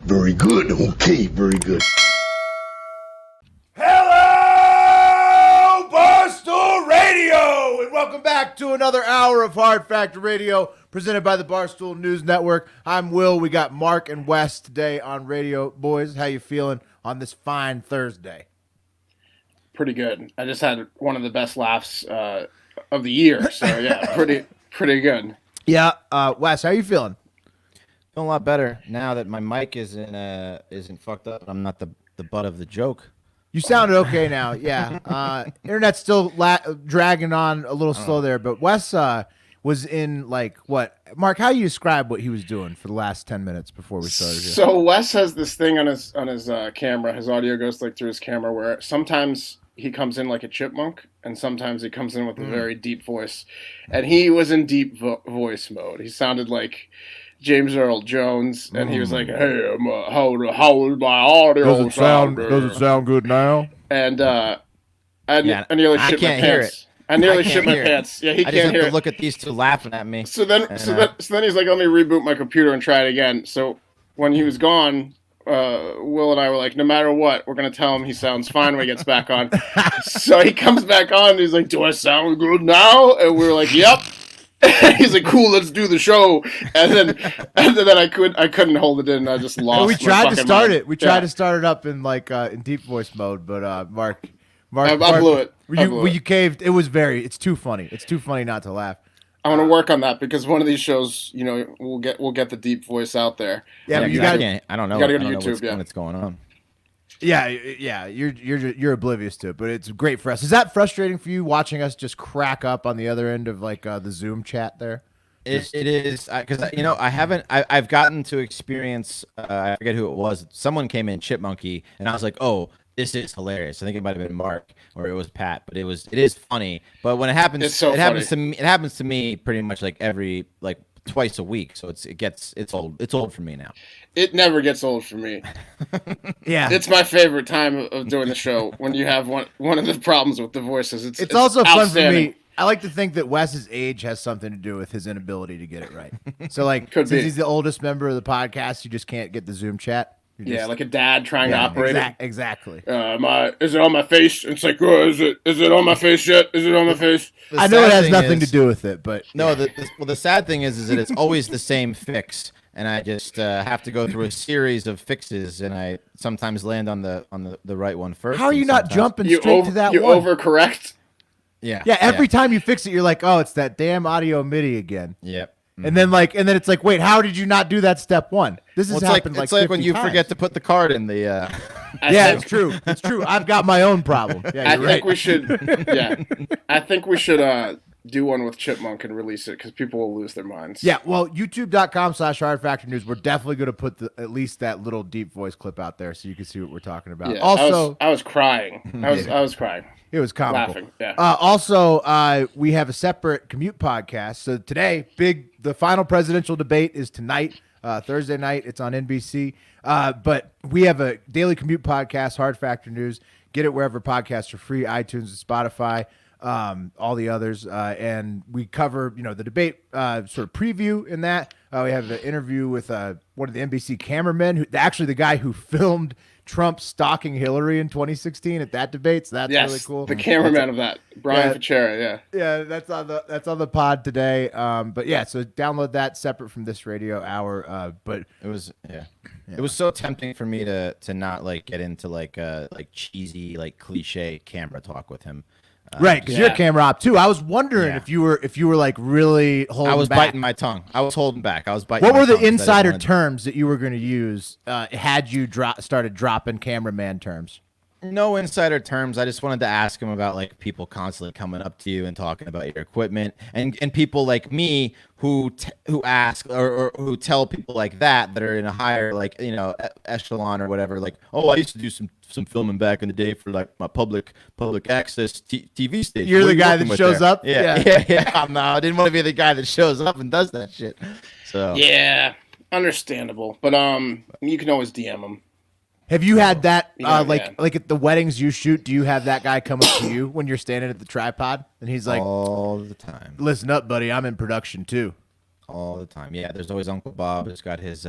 Very good. Okay, very good. Hello, Barstool Radio, and welcome back to another hour of Hard Factor Radio presented by the Barstool News Network. I'm Will. We got Mark and Wes today on radio. Boys, how you feeling on this fine Thursday? Pretty good. I just had one of the best laughs of the year, so yeah, pretty good. Yeah, Wes, how you feeling? Feeling a lot better now that my mic isn't fucked up. I'm not the butt of the joke. You sounded okay now, yeah. Internet's still dragging on a little slow there, but Wes was in, like, what? Mark, how do you describe what he was doing for the last 10 minutes before we started here? So Wes has this thing on his camera. His audio goes like through his camera where sometimes he comes in like a chipmunk, and sometimes he comes in with a very deep voice. And he was in deep voice mode. He sounded like James Earl Jones, and he was like, "Hey, how is my audio sound? Does it sound good now?" And I nearly shit my pants. I nearly shit my pants. Yeah, he can't hear it. I just have to look at these two laughing at me. So then he's like, "Let me reboot my computer and try it again." So when he was gone, Will and I were like, "No matter what, we're gonna tell him he sounds fine when he gets back on." So he comes back on, and he's like, "Do I sound good now?" And we were like, "Yep." He's like, "Cool, let's do the show." And then I couldn't hold it in. I just lost. We tried to start mind. it. We tried to start it up in in deep voice mode, but Mark, I blew it. You caved. It's too funny. It's too funny not to laugh. I want to work on that because one of these shows, we'll get the deep voice out there. Yeah, but you got. I don't know. You got to go to YouTube. What's going on? Yeah. You're oblivious to it, but it's great for us. Is that frustrating for you watching us just crack up on the other end of the Zoom chat there? It is because I've gotten to experience. I forget who it was. Someone came in, Chipmunky, and I was like, "Oh, this is hilarious." I think it might have been Mark or it was Pat, but it is funny. But when it happens, happens to me. It happens to me pretty much every twice a week. So it's old. It's old for me now. It never gets old for me. Yeah, it's my favorite time of doing the show when you have one of the problems with the voices. It's also fun for me. I like to think that Wes's age has something to do with his inability to get it right. So since he's the oldest member of the podcast, you just can't get the Zoom chat. Like a dad trying to operate it. Exactly. Is it on my face? It's like, is it on my face yet? Is it on my face? I know it has nothing to do with it, but no. The sad thing is that it's always the same fix, and I just have to go through a series of fixes, and I sometimes land on the right one first. How are you not jumping straight to that one? You overcorrect. Yeah. Yeah. Every time you fix it, you're like, "Oh, it's that damn audio MIDI again." Yep. And then it's like, wait, how did you not do that step one? This has happened it's like when you times. forget to put the card in the. Yeah, it's true. It's true. I've got my own problem. Yeah, I think we should. Yeah, I think we should do one with Chipmunk and release it because people will lose their minds. Yeah, well, YouTube.com/Hard Factor News. We're definitely going to put at least that little deep voice clip out there so you can see what we're talking about. Yeah, also, I was crying. I was crying. It was comical. Laughing. Yeah. Also, we have a separate commute podcast. So today, the final presidential debate is tonight, Thursday night. It's on NBC. But we have a daily commute podcast, Hard Factor News. Get it wherever podcasts are free, iTunes and Spotify, all the others. And we cover, the debate sort of preview in that. We have an interview with one of the NBC cameramen, actually the guy who filmed Trump stalking Hillary in 2016 at that debate. So that's really cool. The cameraman of that, Brian Fichera. Yeah. Yeah, that's on the pod today. But yeah, so download that separate from this radio hour. But it was it was so tempting for me to not get into cheesy cliche camera talk with him. Right, because you're a camera op too. I was wondering if you were really holding. I was back. biting my tongue. I was holding back. I was biting. What my were the tongue insider terms that you were going to use? Had you started dropping cameraman terms? No insider terms. I just wanted to ask him about people constantly coming up to you and talking about your equipment, and people like me who ask or who tell people like that are in a higher echelon or whatever. I used to do some filming back in the day for my public access TV station. You're the guy that shows up. Yeah. No, I didn't want to be the guy that shows up and does that shit. So yeah, understandable. But you can always DM him. Have you had that, like at the weddings you shoot, do you have that guy come up to you when you're standing at the tripod? And he's like, all the time. Listen up, buddy, I'm in production too. All the time. Yeah, there's always Uncle Bob who's got his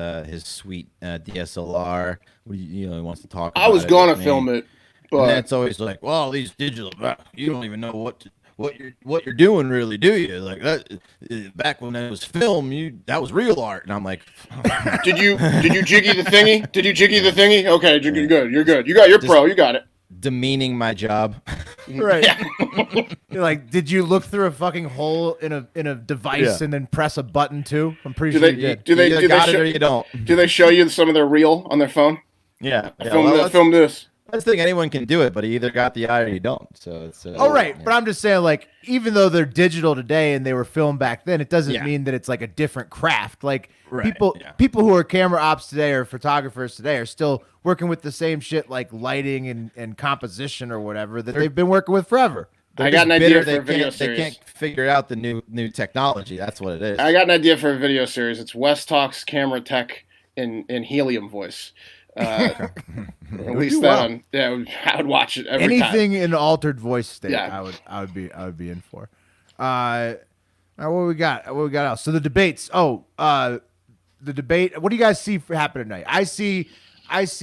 sweet DSLR. He wants to talk about I was it gonna with me. film it, but And it's always like, well, these digital, you don't even know what you're doing, really, do you? Like that back when it was film, that was real art, and I'm like, did you jiggy the thingy? Did you jiggy the thingy? Okay, you're good. You're good. You're pro. You got it. demeaning my job. Right. You're like, did you look through a fucking hole in a device and then press a button too? I'm pretty sure you did. Do they You got it or you don't. Do they show you some of their reel on their phone? Yeah. I filmed this. I just think anyone can do it, but you either got the eye or you don't. So it's. Oh right, but I'm just saying, like, even though they're digital today and they were filmed back then, it doesn't mean that it's like a different craft. Like people who are camera ops today or photographers today are still working with the same shit, like lighting and composition or whatever that they've been working with forever. I got an idea for a video series. They can't figure out the new technology. That's what it is. I got an idea for a video series. It's West Talks camera tech in helium voice. Release that on. Yeah, I would watch it every Anything time. in altered voice state, Yeah. I would be in for. What we got else? So the debates. The debate. What do you guys see happen tonight? I see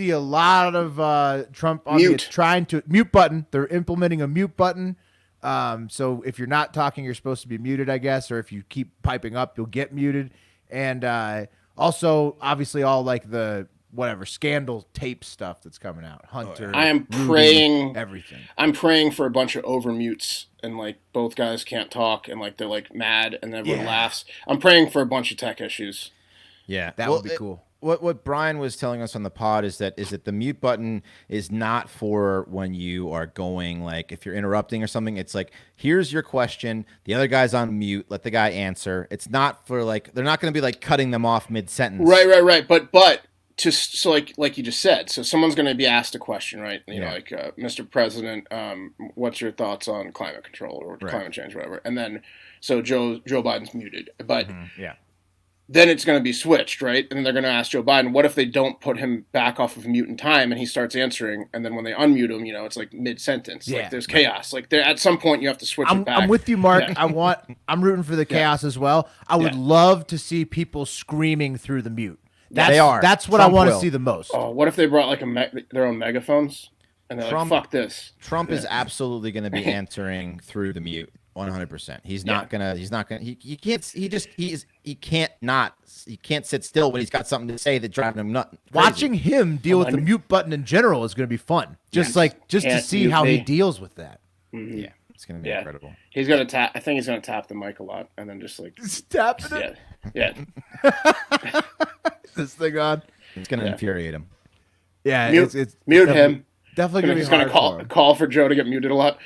a lot of Trump on trying to mute button. They're implementing a mute button. So if you're not talking, you're supposed to be muted, I guess, or if you keep piping up, you'll get muted. And also, obviously, all like the whatever scandal tape stuff that's coming out. Hunter. I am Rudy, praying everything. I'm praying for a bunch of over mutes and like both guys can't talk and like they're like mad and everyone laughs. I'm praying for a bunch of tech issues. Yeah, that would be cool. What Brian was telling us on the pod is that the mute button is not for when you are going, like, if you're interrupting or something. It's like, here's your question, the other guy's on mute, let the guy answer. It's not for like, they're not going to be like cutting them off mid sentence. Right. But so like you just said, so someone's going to be asked a question, right? You know, like, Mr. President, what's your thoughts on climate control or climate change, whatever? And then so Joe Biden's muted, but then it's going to be switched, right? And then they're going to ask Joe Biden, what if they don't put him back off of mute in time and he starts answering, and then when they unmute him, it's like mid-sentence. Like there's chaos. Like at some point you have to switch it back. I'm with you, Mark. Yeah. I'm rooting for the chaos as well. I would love to see people screaming through the mute. They are. That's what Trump I want to see the most. Oh, what if they brought like their own megaphones and they're like, fuck this? Trump is absolutely going to be answering through the mute. 100%. He can't sit still when he's got something to say that's driving him nuts. Watching him deal with the mute button in general is going to be fun. Just to see how he deals with that. Mm-hmm. Yeah, it's going to be incredible. He's going to tap. I think he's going to tap the mic a lot and then just like tapping it. Yeah. This thing on. It's going to infuriate him. Yeah, it's mute him. Definitely going to be He's going to call for Joe to get muted a lot.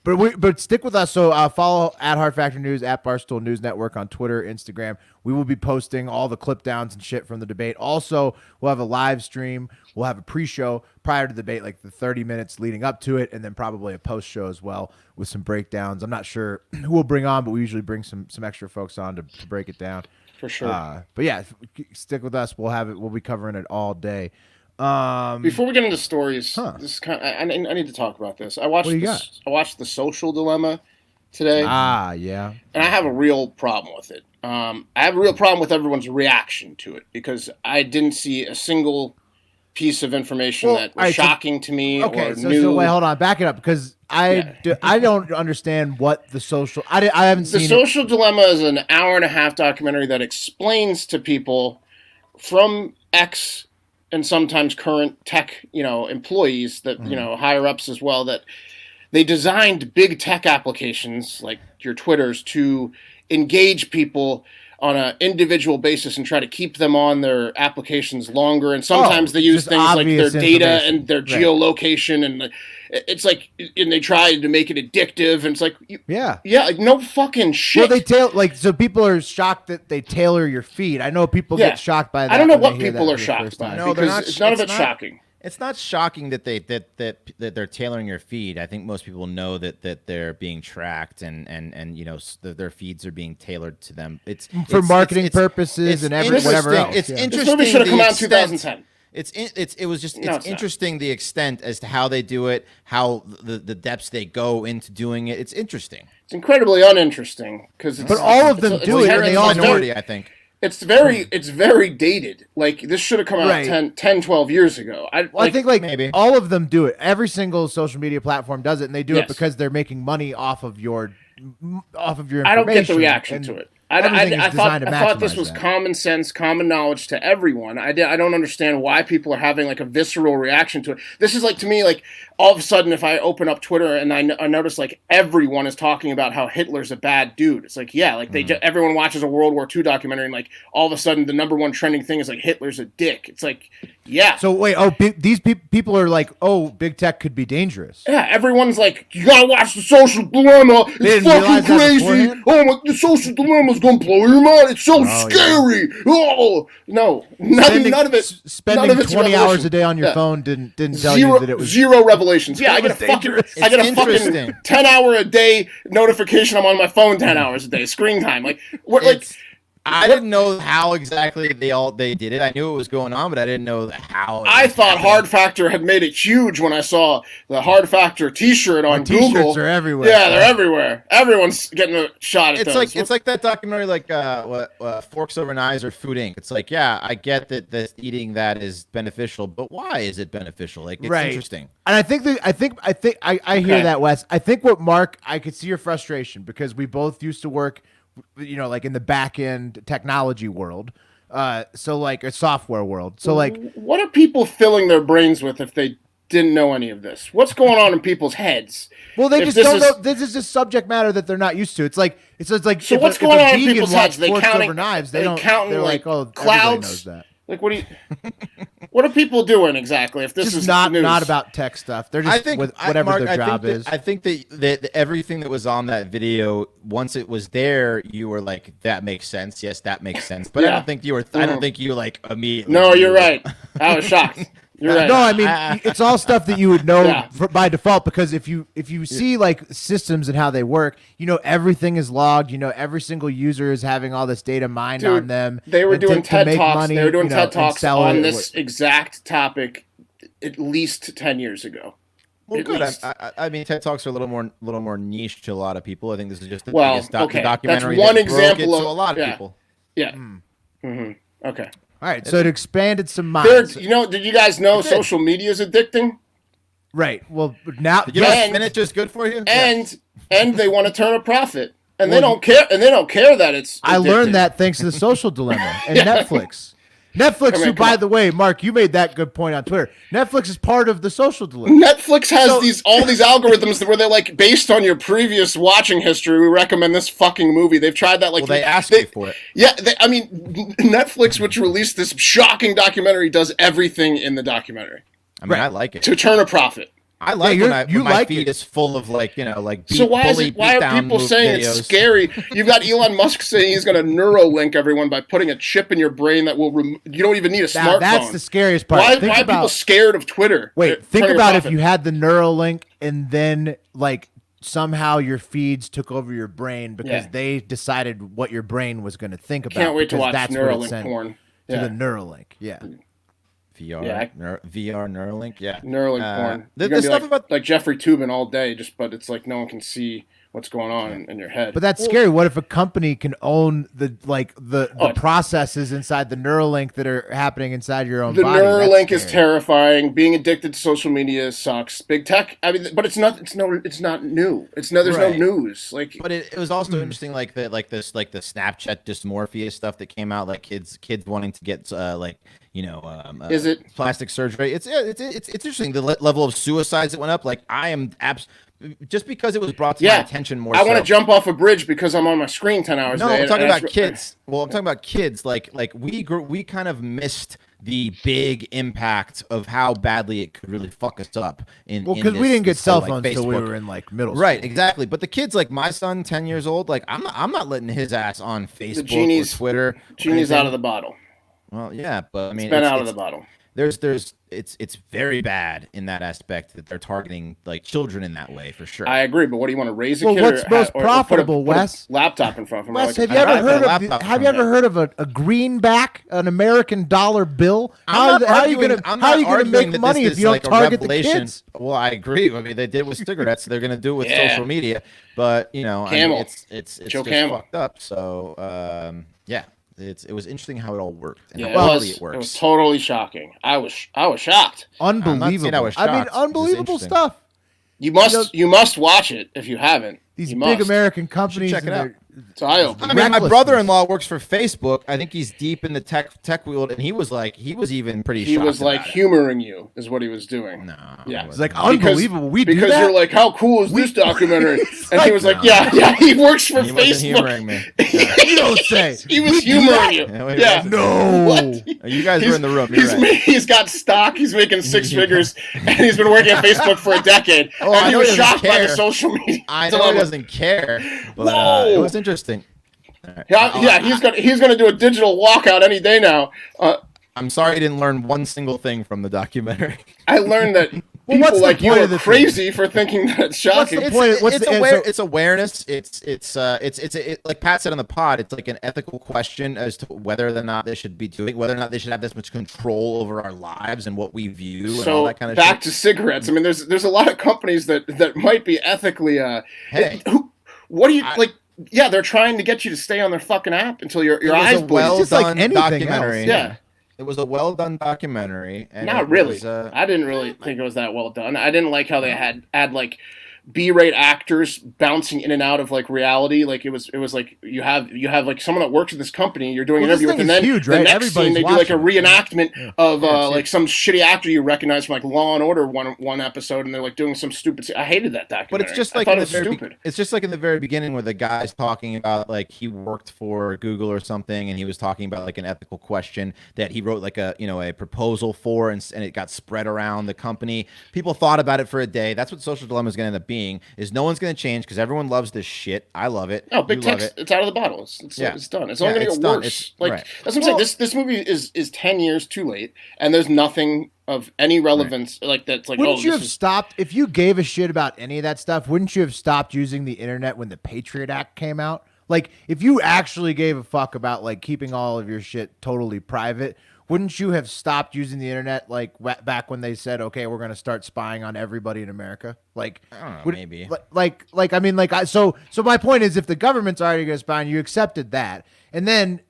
But stick with us. So follow at Hard Factor News, at Barstool News Network on Twitter, Instagram. We will be posting all the clip downs and shit from the debate. Also, we'll have a live stream. We'll have a pre-show prior to the debate, like the 30 minutes leading up to it, and then probably a post-show as well with some breakdowns. I'm not sure who we'll bring on, but we usually bring some extra folks on to break it down. For sure. But yeah, stick with us. We'll have it. We'll be covering it all day. Before we get into stories, this is kind of, I need to talk about this. I watched The Social Dilemma today. Yeah. And I have a real problem with it. I have a real problem with everyone's reaction to it because I didn't see a single piece of information that was shocking to me or new. So wait, hold on, back it up because I don't understand what The Social. I haven't seen The Social Dilemma is an hour-and-a-half documentary that explains to people from ex and sometimes current tech, employees that, higher ups as well, that they designed big tech applications like your Twitters to engage people on an individual basis and try to keep them on their applications longer. And sometimes they use things like their data and their geolocation and it's like, and they try to make it addictive. And it's like, like no fucking shit. Well, so people are shocked that they tailor your feed. I know people get shocked by that. I don't know what people are shocked by. No, because none of it's shocking. It's not shocking that they're tailoring your feed. I think most people know that they're being tracked and their feeds are being tailored to them. It's for marketing purposes and whatever else. It's interesting. This movie should have come out in 2010. It was just No, it's interesting the extent as to how they do it, how the depths they go into doing it. It's interesting. It's incredibly uninteresting because But all of them do it, and they all know minority, it. I think. It's very dated. Like this should have come out Right. 10, 12 years ago. I think like maybe. all of them do it. Every single social media platform does it, and they do it Yes. because they're making money off of your information. I don't get the reaction and to it. everything is I designed to thought this maximize was that. common sense, common knowledge to everyone. I don't understand why people are having like a visceral reaction to it. This is like to me like all of a sudden if I open up Twitter and I notice like everyone is talking about how Hitler's a bad dude. It's like yeah, like everyone watches a World War II documentary and like all of a sudden the number one trending thing is like Hitler's a dick. It's like yeah. So wait, these people are like, oh, big tech could be dangerous. Yeah, everyone's like, you gotta watch the Social Dilemma. It's didn't fucking realize that crazy. beforehand? Oh my, the Social Dilemma's gonna blow your mind. It's so Oh, scary. Oh no, none of it. Spending none of it's 20 hours revelation. a day on your Yeah. phone didn't tell you that it was zero revelations. Yeah, I get a was fucking dangerous. I get a It's fucking interesting. 10-hour a day notification. I'm on my phone 10 hours a day, screen time. Like what? Like I didn't know how exactly they did it. I knew it was going on, but I didn't know how. I thought Hard Factor had made it huge when I saw the Hard Factor T-shirt on T-shirts Google. are everywhere. Yeah, they're everywhere. Everyone's getting a shot at those. It's like that documentary, like Forks Over Knives or Food Inc. It's like, yeah, I get that eating that is beneficial, but why is it beneficial? Like, it's interesting. And I think I hear Okay. that, Wes. I think what Mark, I could see your frustration because we both used to work, like in the back end technology world. So like a software world. So like, what are people filling their brains with if they didn't know any of this? What's going on in people's heads? well, they If just this don't is- know. This is just subject matter that they're not used to. It's like So if what's a, going if a on in vegan people's watched heads? They Forks counting Over Knives. they They're counting like, oh, everybody clouds. knows that. Like what do you? What are people doing exactly? If this Just is not news? about tech stuff. They're just whatever Mark, their job is. I think that everything that was on that video, once it was there, you were like, that makes sense. Yes, that makes sense. But I Yeah. don't think you were. I don't think you like immediately. No, you're right. I was shocked. You're right. No, I mean it's all stuff that you would know Yeah. by default because if you see like systems and how they work, everything is logged. Every single user is having all this data mined Dude, on them. They were and doing to TED make Talks. money, They were doing TED and Talks sell on it. this exact topic at least 10 years ago. Well, At good. least. I mean, TED Talks are a little more niche to a lot of people. I think this is just the Well, biggest okay, that's documentary one that broke example it to of- a lot of yeah. people. Yeah. Hmm. Okay. All right, so it expanded some There, minds. did you guys know did. social media is addicting? Right. Well, now You know, And- spinach is good for you. And they want to turn a profit. And they don't care that it's I addictive. learned that thanks to the Social Dilemma and Netflix. Netflix, come who, by on. the way, Mark, you made that good point on Twitter. Netflix is part of the Social Dilemma. Netflix has So- all these algorithms where they're like based on your previous watching history. We recommend this fucking movie. They've tried that. Like Well, they ask you for it. Yeah, I mean, Netflix, which released this shocking documentary, does everything in the documentary I mean, I like it. to turn a profit. I like you're- when, you when my like feed it. is full of like So why are beatdown people move saying videos. it's scary? You've got Elon Musk saying he's going to Neuralink everyone by putting a chip in your brain that will. You don't even need a Now, smartphone. that's the scariest part. Why Think are people about scared of Twitter? wait. Think Turning a about if profit? you had the Neuralink and then like somehow your feeds took over your brain because Yeah. they decided what your brain was going to think about. Can't wait to because watch that's what it Neuralink sent porn. to Yeah. the Neuralink. Yeah. VR, Yeah, VR Neuralink, yeah. Neuralink porn. The You're gonna be stuff like, about like Jeffrey Tubin all day, but it's like no one can see what's going on in your head. But that's scary. What if a company can own the Oh. processes inside the Neuralink that are happening inside your own the body? That's Neuralink is scary. terrifying. Being addicted to social media sucks. Big tech. I mean, but it's not new. There's Right. no news. Like, But it was also interesting, the Snapchat dysmorphia stuff that came out, like kids wanting to get Is it? plastic surgery. It's interesting the level of suicides that went up. Like I am just because it was brought to my attention more. I want to so. jump off a bridge because I'm on my screen 10 hours No, a day. I'm talking and about that's- kids. Well, I'm talking about kids. Like we kind of missed the big impact of how badly it could really fuck us up. Well, because we didn't get cell phones until we were in like middle school. Right, exactly. But the kids, like my son, 10 years old, like I'm not letting his ass on Facebook genie's- or Twitter. or Genie's out of anything. the bottle. Well, yeah, but I mean, It's been out of the bottle. There's it's very bad in that aspect that they're targeting like children in that way for sure. I agree, but what do you want to raise a Well, kid? what's most or profitable, put a Wes? laptop in front of him. Wes, Like, have you ever I'd rather heard a of laptop have you from ever heard of a greenback, an American dollar bill? I'm not how are you arguing- gonna I'm how not are you gonna arguing make that money this if is you don't like a target the revelation. kids? Well, I agree. I mean, they did it with cigarettes, so they're going to do it with Yeah. social media. But I mean, Camel. it's Joe just Camel. fucked up. So yeah, it was interesting how it all worked and Yeah, how it poorly was. it works. It was totally shocking. I was shocked. Unbelievable. I was I mean, shocked. It was unbelievable interesting. stuff. You must watch it if you haven't. These You big must. American companies. check it and out. their- It's eye-opening. I mean, my recklessness. brother-in-law works for Facebook. I think he's deep in the tech world, and he was even pretty. He shocked was like about it. humoring you, is what he was doing. No, Yeah. he It's like wasn't. unbelievable. We do because that. you're like, how cool is this documentary? And he was like, No. yeah, he works for He wasn't Facebook. humoring me. You don't say. He was We do humoring that? you. No, he Yeah. wasn't. No. What? You guys were in the room. You're He's, right. he's got stock. He's making six figures, and he's been working at Facebook for a decade. Oh, and I he know was he doesn't shocked by the care. social media. I So know I'm he like, doesn't care, but Whoa. it was interesting. All right. Yeah, he's gonna do a digital walkout any day now. I'm sorry I didn't learn one single thing from the documentary. I learned that Well, what's people the like you point are of the crazy for thinking that it's shocking. the point? What's it's the- so- it's awareness. It's like Pat said on the pod. It's like an ethical question as to whether or not they should be doing, whether or not they should have this much control over our lives and what we view and all So that kind of back shit. to cigarettes. I mean, there's a lot of companies that might be ethically. Hey. What do you like? Yeah, they're trying to get you to stay on their fucking app until your It eyes was a bleed. well just like done anything documentary. else. Yeah. It was a well done documentary. And Not it really. was, I didn't really think it was that well done. I didn't like how they had like B-rate actors bouncing in and out of like reality. Like it was like you have like someone that works at this company. You're doing Well, an this interview with, thing and is then huge, the right? next Everybody's scene they do like a watching it. reenactment of Yeah, like some shitty actor you recognize from like Law and Order one episode, and they're like doing some stupid. I hated that documentary. But it's just I like thought in it the was very stupid. it's just like in the very beginning where the guy's talking about like he worked for Google or something, and he was talking about like an ethical question that he wrote like a a proposal for, and it got spread around the company. People thought about it for a day. That's what Social Dilemma is going to end up being. Is no one's going to change because everyone loves this shit. I love it. Oh, big You love text! it. It's out of the bottle. It's Yeah. done. It's Yeah, only it's gonna done. get worse. It's- Like right. that's what I'm saying. This movie is 10 years too late, and there's nothing of any relevance like that's like. Wouldn't oh, you this have is- stopped if you gave a shit about any of that stuff? Wouldn't you have stopped using the internet when the Patriot Act came out? Like, if you actually gave a fuck about like keeping all of your shit totally private, wouldn't you have stopped using the internet like back when they said, okay, we're going to start spying on everybody in America? Like, I don't know, would- maybe. I mean, so my point is, if the government's already going to spy on you, accepted that, and then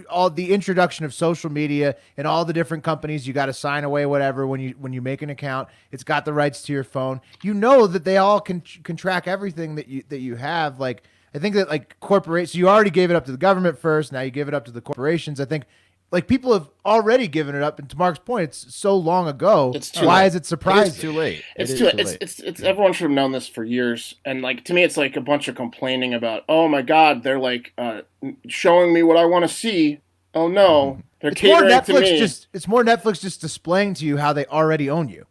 all the introduction of social media and all the different companies, you got to sign away whatever when you make an account. It's got the rights to your phone. You know that they all can track everything that you have. Like, I think that like corporations, you already gave it up to the government first. Now you give it up to the corporations. I think. Like, people have already given it up, and to Mark's point, it's so long ago. It's too Why late. is it surprising? It's too late. It's It too. is It's, late. it's everyone should have known this for years, and like to me, it's like a bunch of complaining about. Oh my God, they're like showing me what I want to see. Oh no, they're It's more catering to me. It's more Netflix just displaying to you how they already own you.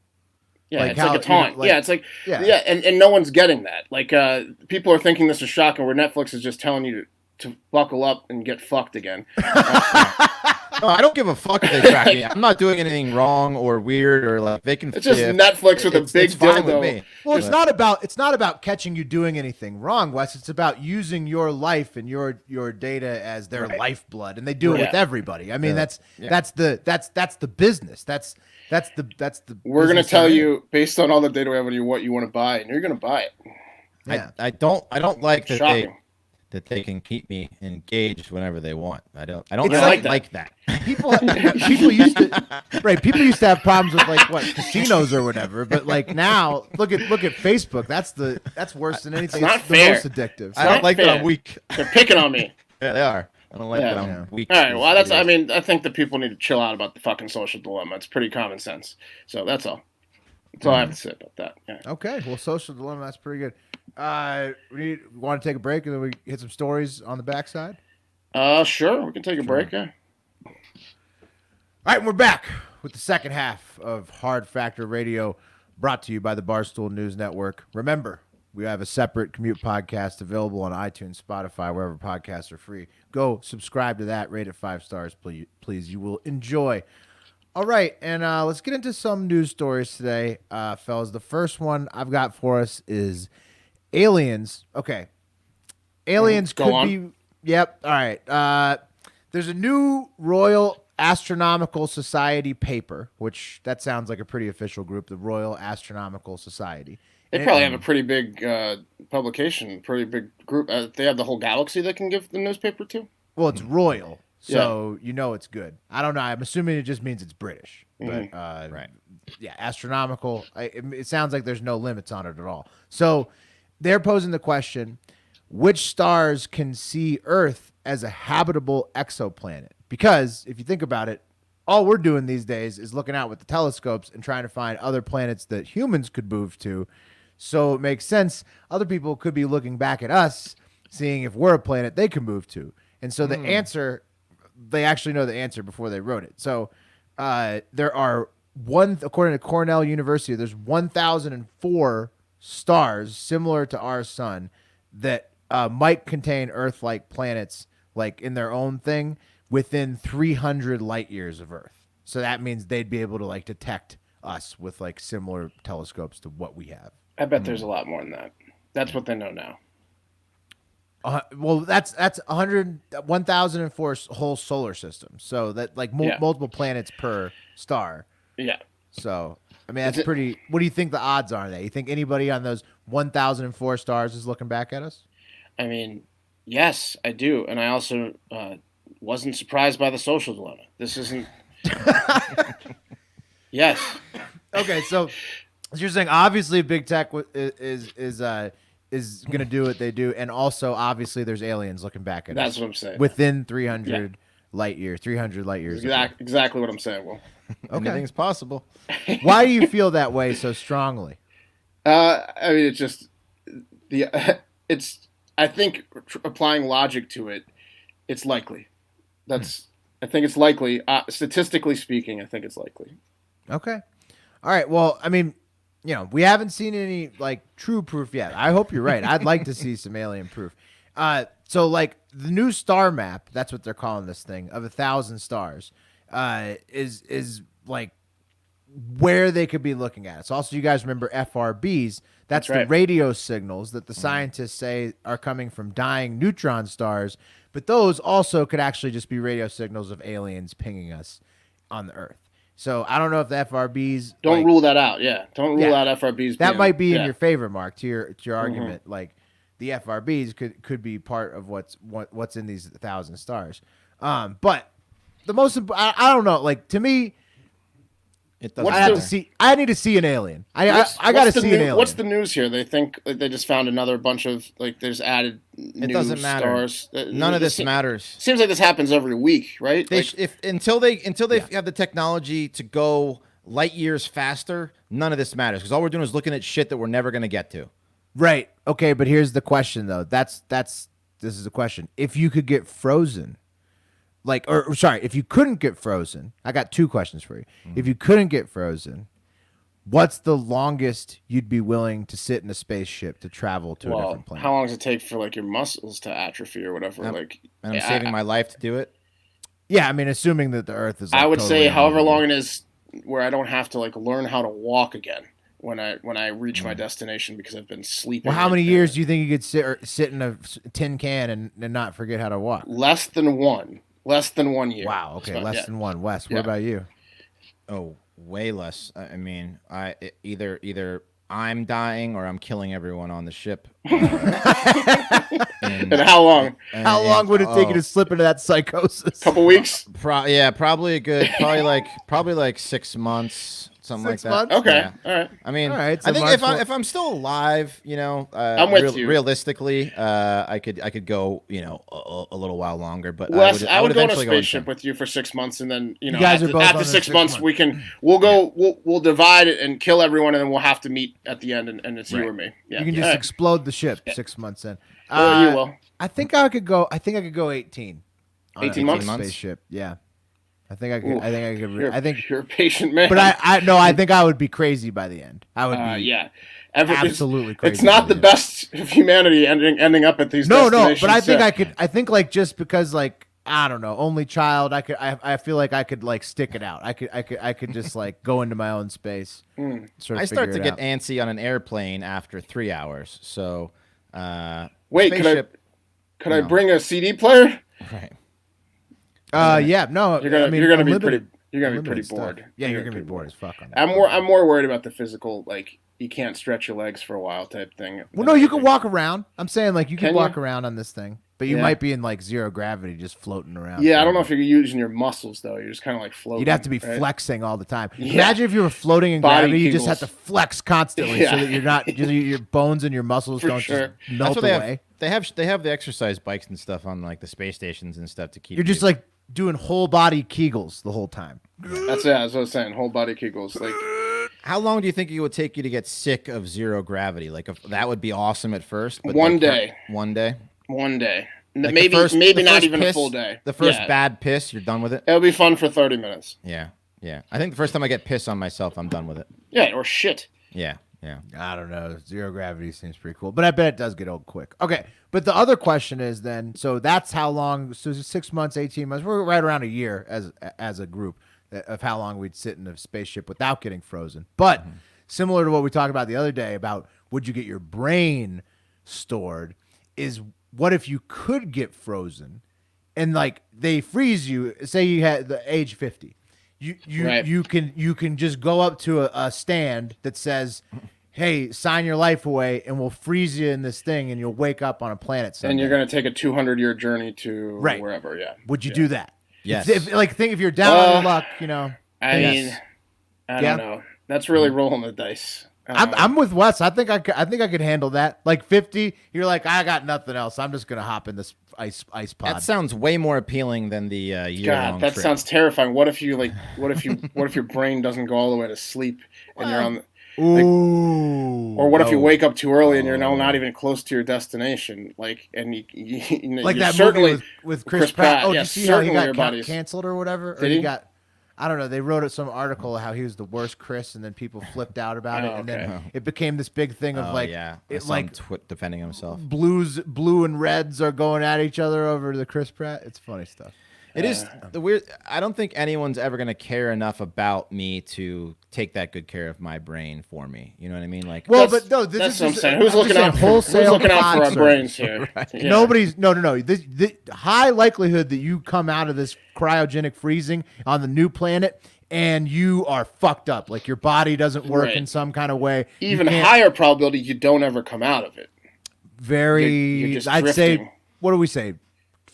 Yeah, Like it's how, like a taunt. you know, like- yeah, it's like yeah. and no one's getting that. Like people are thinking this is shocking, where Netflix is just telling you to buckle up and get fucked again. No, I don't give a fuck if they track me. I'm not doing anything wrong or weird or like they can. It's just if- Netflix with a big it's fine with dildo. me. Well, it's not about catching you doing anything wrong, Wes. It's about using your life and your data as their lifeblood, and they do it Right. with everybody. I mean, Yeah. that's the business. That's the. We're gonna business tell they're in. you based on all the data we have on you what you want to buy, and you're gonna buy it. Yeah. I don't like that Shocking. they can keep me engaged whenever they want. I don't It's like that. People used to have problems with like what casinos or whatever, but like now look at Facebook. That's worse than anything. not It's the fair. most addictive. I don't not like that fair. I'm weak. They're picking on me. Yeah, they are. I don't like Yeah. that I'm Yeah. weak. All right. Well, that's. I videos. mean, I think that people need to chill out about the fucking social dilemma. It's pretty common sense. So that's all. That's all I have to say about that. Yeah. Okay, well, social dilemma, that's pretty good. We want to take a break and then we hit some stories on the backside. Sure. We can take a break. Yeah. All right, and we're back with the second half of Hard Factor Radio, brought to you by the Barstool News Network. Remember, we have a separate commute podcast available on iTunes, Spotify, wherever podcasts are free. Go subscribe to that, rate it 5 stars, please. You will enjoy All right, and let's get into some news stories today, fellas. The first one I've got for us is aliens. Okay, aliens Go could on. be. Yep. All right. There's a new Royal Astronomical Society paper, which that sounds like a pretty official group, the Royal Astronomical Society. They And probably have a pretty big publication, pretty big group. They have the whole galaxy they can give the newspaper to. well, it's royal, so you know it's good. I don't know. I'm assuming it just means it's British, but Right. yeah, astronomical. It sounds like there's no limits on it at all. So they're posing the question: which stars can see Earth as a habitable exoplanet? Because if you think about it, all we're doing these days is looking out with the telescopes and trying to find other planets that humans could move to. So it makes sense. Other people could be looking back at us, seeing if we're a planet they can move to. And so the answer, they actually know the answer before they wrote it. So there are according to Cornell University, there's 1,004 stars similar to our sun that might contain Earth-like planets, like in their own thing, within 300 light years of Earth. So that means they'd be able to like detect us with like similar telescopes to what we have. I bet there's a lot more than that. That's what they know now. Well, that's 1,004 whole solar system. So that like multiple planets per star. Yeah. So I mean that's pretty. What do you think the odds are there? You think anybody on those 1,004 stars is looking back at us? I mean, yes, I do, and I also wasn't surprised by the social dilemma. This isn't. Yes. Okay, so you're saying obviously big tech is going to do what they do, and also obviously there's aliens looking back at us. That's what I'm saying. Within 300 light years, 300 light years. Exactly what I'm saying. Well, Anything's possible. Why do you feel that way so strongly? I mean, it's just it's. I think applying logic to it, it's likely. I think it's likely. Statistically speaking, I think it's likely. Okay. All right. Well, I mean, we haven't seen any like true proof yet. I hope you're right. I'd like to see some alien proof. So like the new star map, that's what they're calling this thing, of 1,000 stars, is like where they could be looking at. So also, you guys remember FRBs? That's the right. radio signals that the scientists say are coming from dying neutron stars, but those also could actually just be radio signals of aliens pinging us on the Earth. So I don't know if the FRBs Don't rule that out. Yeah, don't rule out FRBs. that might be in your favor, Mark, to your argument. Like the FRBs could be part of what's in these 1,000 stars. But the most I don't know. Like to me, It doesn't I have matter. to see. I need to see an alien. I got to see an alien. What's the news here? They think they just found another bunch of like. There's added new doesn't matter. stars. None of this matters. Seems like this happens every week, right? They Like, until they have the technology to go light years faster, none of this matters because all we're doing is looking at shit that we're never going to get to. Right. Okay, but here's the question though. This is a question. If you could get frozen, if you couldn't get frozen, I got two questions for you. If you couldn't get frozen, what's the longest you'd be willing to sit in a spaceship to travel to a different planet? how long does it take for like your muscles to atrophy or whatever? And like, I'm saving my life to do it. Yeah, I mean, assuming that the Earth is. Like, I would totally say however unknown. long it is, where I don't have to like learn how to walk again when I reach my destination because I've been sleeping. Well, how many years do you think you could sit in a tin can and not forget how to walk? Less than 1 year. Wow. Okay, So, less yeah. than one. Wes, what Yeah. about you? Oh, way less. I mean, either I'm dying or I'm killing everyone on the ship. And how long? How long would it take you to slip into that psychosis? Couple weeks. Probably a good, probably like 6 months, something 6 like that. months? Okay. Yeah. All right. I mean, All right, so I think March if I'm still alive, I'm with you. realistically, I could go, a little while longer. But Wes, I would go on a eventually spaceship insane. with you for 6 months, and then guys are both after on 6 the months 6 we'll divide it and kill everyone, and then we'll have to meet at the end, and it's you or me. Yeah, You can just All right. explode the ship 6 months in. You will. I think I could go 18. on 18 a months? spaceship. Yeah. I think I could. Oof. I think. You're a patient man. But I think I would be crazy by the end. I would be. yeah. absolutely crazy It's not by the the end. best of humanity ending up at these No, destinations. but I think yeah. I could. I think like just because like I don't know, only child. I feel like I could like stick it out. I could just like go into my own space. Sort of I start to figure it get out. antsy on an airplane after 3 hours. So, Wait, spaceship, could I bring a CD player? right. Yeah, no. You're gonna I mean, you're gonna be unlimited- pretty unlimited stuff. bored. Yeah, you're gonna be bored as fuck on that. I'm more worried about the physical, like you can't stretch your legs for a while type thing. Well, no, you can walk around. I'm saying like you can Can walk you? around on this thing, but you Yeah. might be in like zero gravity, just floating around. Yeah, I don't know if you're using your muscles though. You're just kind of like floating. You'd have to be right? flexing all the time. Yeah. Imagine if you were floating in Body gravity, you just kegels. have to flex constantly Yeah. so that you're not your bones and your muscles For don't sure. just That's melt what they away. have. They have the exercise bikes and stuff on like the space stations and stuff to keep. You're just you- like doing whole body Kegels the whole time. That's what I was saying. Whole body kegels. Like How long do you think it would take you to get sick of zero gravity? Like that would be awesome at first, but One like, day. One day. one day, Like maybe the not first even a piss- full day. The first Yeah. bad piss, you're done with it. It'll be fun for 30 minutes. Yeah, yeah. I think the first time I get piss on myself, I'm done with it. Yeah, or shit. Yeah, yeah. I don't know. Zero gravity seems pretty cool, but I bet it does get old quick. Okay, but the other question is then, so that's how long? So 6 months, 18 months. We're right around a year as a group of how long we'd sit in a spaceship without getting frozen. But similar to what we talked about the other day about would you get your brain stored, is what if you could get frozen and like they freeze you? Say you had the age 50. Right. You can just go up to a stand that says, "Hey, sign your life away, and we'll freeze you in this thing, and you'll wake up on a planet someday." And you're going to take a 200-year journey to Right. wherever, yeah. Would you do that? Yes. Think if you're down on your luck, you know. I Yes. mean, I Yeah. don't know. That's really rolling the dice. I'm with Wes. I think I could handle that. Like 50, you're like, I got nothing else. I'm just gonna hop in this ice pod. That sounds way more appealing than the year-long God, that trip. sounds terrifying. What if your brain doesn't go all the way to sleep and you're on Ooh. or what if you no. wake up too early and you're now not even close to your destination? Like, and you Like you're that certainly movie with Chris Pratt. Pratt. Oh, Yeah, did you see how he certainly got your body's- canceled or whatever? Or Did he? got, I don't know. They wrote some article how he was the worst Chris, and then people flipped out about it, and then okay. it became this big thing of Oh, like, yeah. I it saw him like defending himself. blue and reds are going at each other over the Chris Pratt. It's funny stuff. It is the weird. I don't think anyone's ever going to care enough about me to take that good care of my brain for me. You know what I mean? Like, Well, That's- but no, this that's is what I'm just- saying. Who's I'm looking just out saying for wholesale our pod brains service. here? Yeah. Nobody's no. The high likelihood that you come out of this cryogenic freezing on the new planet and you are fucked up, like your body doesn't work Right. in some kind of way. You Even can't- higher probability you don't ever come out of it. very. You're just I'd drifting. say. What do we say?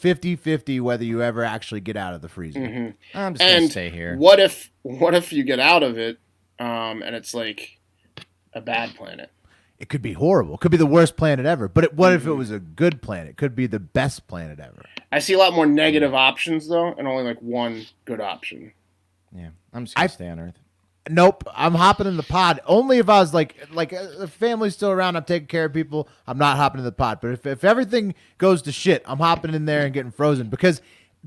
50-50 whether you ever actually get out of the freezer. I'm just going to And stay here. what if you get out of it, and it's like a bad planet? It could be horrible. It could be the worst planet ever. But what if it was a good planet? It could be the best planet ever. I see a lot more negative options though, and only like one good option. Yeah, I'm just going to stay on Earth. Nope, I'm hopping in the pod only if I was like the family's still around. I'm taking care of people. I'm not hopping in the pod. But if everything goes to shit, I'm hopping in there and getting frozen because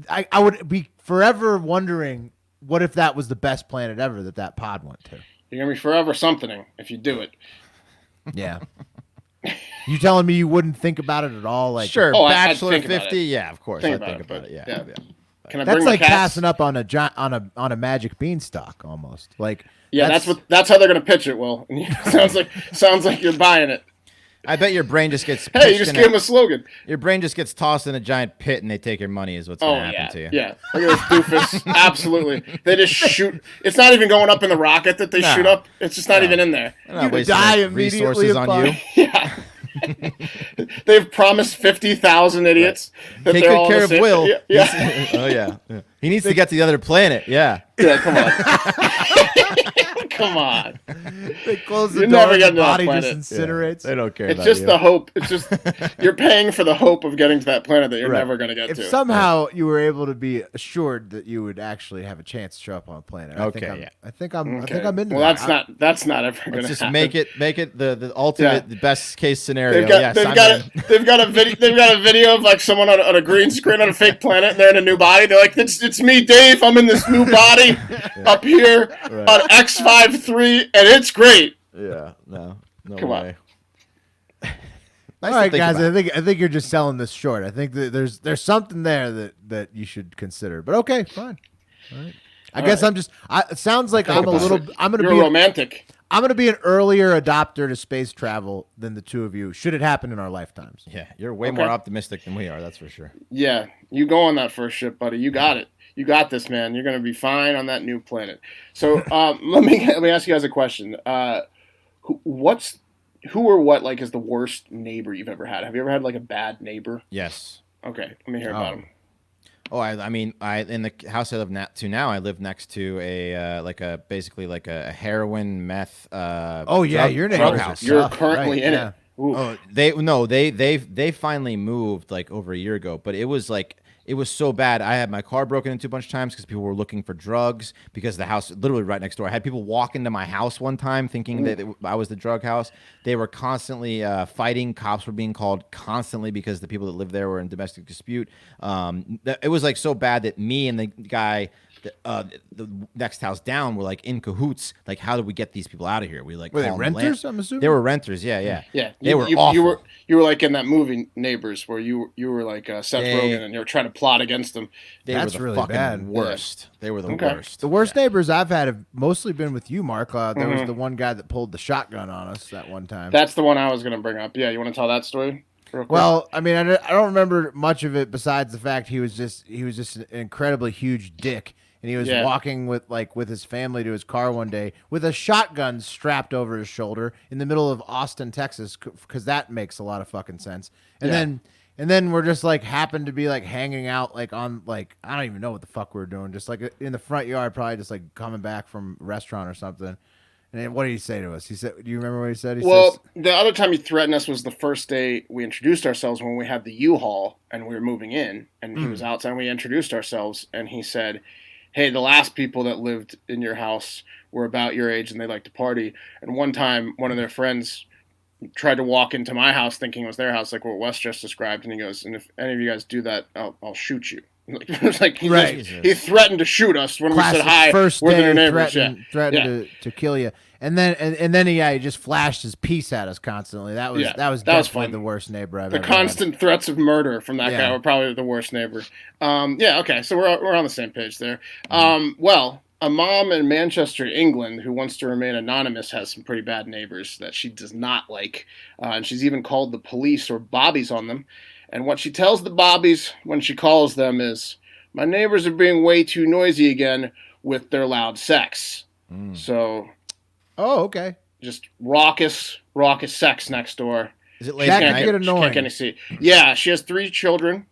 I would be forever wondering what if that was the best planet ever that pod went to. You're gonna be forever something if you do it. Yeah. You telling me you wouldn't think about it at all? Like Sure, Oh, I'd Bachelor think about 50. Yeah, of course. Think I about think it, about but it. Yeah. yeah. yeah. Can I that's bring like my cats? passing up on a magic beanstalk almost. Like Yeah, that's how they're gonna pitch it. Will sounds like you're buying it. I bet your brain just gets. Hey, you pitched just in gave him a slogan. Your brain just gets tossed in a giant pit, and they take your money. Is what's Oh going to happen yeah, to you. yeah. Look at this doofus. Absolutely, they just shoot. It's not even going up in the rocket that they No. shoot up. It's just not even in there. They're not You wasting die their immediately resources on upon- you. Yeah. They've promised 50,000 idiots that Take they're good all care the of same- Will. Yeah. Oh yeah. He needs to get to the other planet. Yeah. Yeah, come on. Come on. they close the You're door never and the getting to that body planet. just incinerates. They don't care It's about just you. the hope. It's just you're paying for the hope of getting to that planet that you're Right. never going to get If to. somehow you were able to be assured that you would actually have a chance to show up on a planet, Okay, yeah. I think I'm Okay. into well, that. that's not ever going Let's to just happen. make it the ultimate, the best case scenario. They've got a video of like someone on a green screen on a fake planet. And they're in a new body. They're like, it's me, Dave. I'm in this new body up here on X53, and it's great. Yeah. No Come on. way. All right, guys. I think you're just selling this short. I think that there's something there that you should consider. But okay, fine. All right. I guess right. it sounds like I'm a little. You're romantic. I'm gonna be an earlier adopter to space travel than the two of you. Should it happen in our lifetimes? Yeah, you're way more optimistic than we are. That's for sure. Yeah, you go on that first ship, buddy. You got it. You got this, man. You're gonna be fine on that new planet. So let me ask you guys a question. Who or what like is the worst neighbor you've ever had? Have you ever had like a bad neighbor? Yes. Okay, let me hear about him. Oh, I mean, in the house I live now, I live next to basically like a heroin meth. Your neighbors house. You're currently in it. Ooh. Oh, they finally moved like over a year ago, but it was so bad. I had my car broken into a bunch of times because people were looking for drugs because the house literally right next door. I had people walk into my house one time thinking that I was the drug house. They were constantly fighting. Cops were being called constantly because the people that lived there were in domestic dispute. It was like so bad that me and the guy, the next house down, were like in cahoots. Like, how did we get these people out of here? We like were they renters? I'm assuming they were renters. Yeah. They were awful. You were like in that movie Neighbors where you were like Seth Rogen and you were trying to plot against them. That's really fucking bad. worst. Yeah. They were the worst. The worst neighbors I've had have mostly been with you, Mark. There was the one guy that pulled the shotgun on us that one time. That's the one I was going to bring up. Yeah, you want to tell that story? Well, I mean, I don't remember much of it besides the fact he was just an incredibly huge dick, and he was walking with his family to his car one day with a shotgun strapped over his shoulder in the middle of Austin, Texas, because that makes a lot of fucking sense. And then we're just like happened to be like hanging out like on like I don't even know what the fuck we were doing, just like in the front yard, probably just like coming back from a restaurant or something. And then what did he say to us? He said, "Do you remember what he said?" The other time he threatened us was the first day we introduced ourselves when we had the U-Haul and we were moving in, and he was outside. And we introduced ourselves, and he said, "Hey, the last people that lived in your house were about your age, and they like to party. And one time, one of their friends tried to walk into my house thinking it was their house, like what Wes just described, and he goes, and if any of you guys do that, I'll shoot you." It was like he threatened to shoot us when Classic we said hi. First we're day their neighbors. threatened to kill you, and then he just flashed his piece at us constantly. That was definitely fun. the worst neighbor I've the ever constant had. threats of murder from that guy were probably the worst neighbor. Okay, so we're on the same page there. Well, a mom in Manchester, England, who wants to remain anonymous, has some pretty bad neighbors that she does not like, and she's even called the police or bobbies on them. And what she tells the bobbies when she calls them is, "My neighbors are being way too noisy again with their loud sex." So, okay, just raucous sex next door. Is it late that at night? get annoying? Can't see. Yeah, she has 3 children,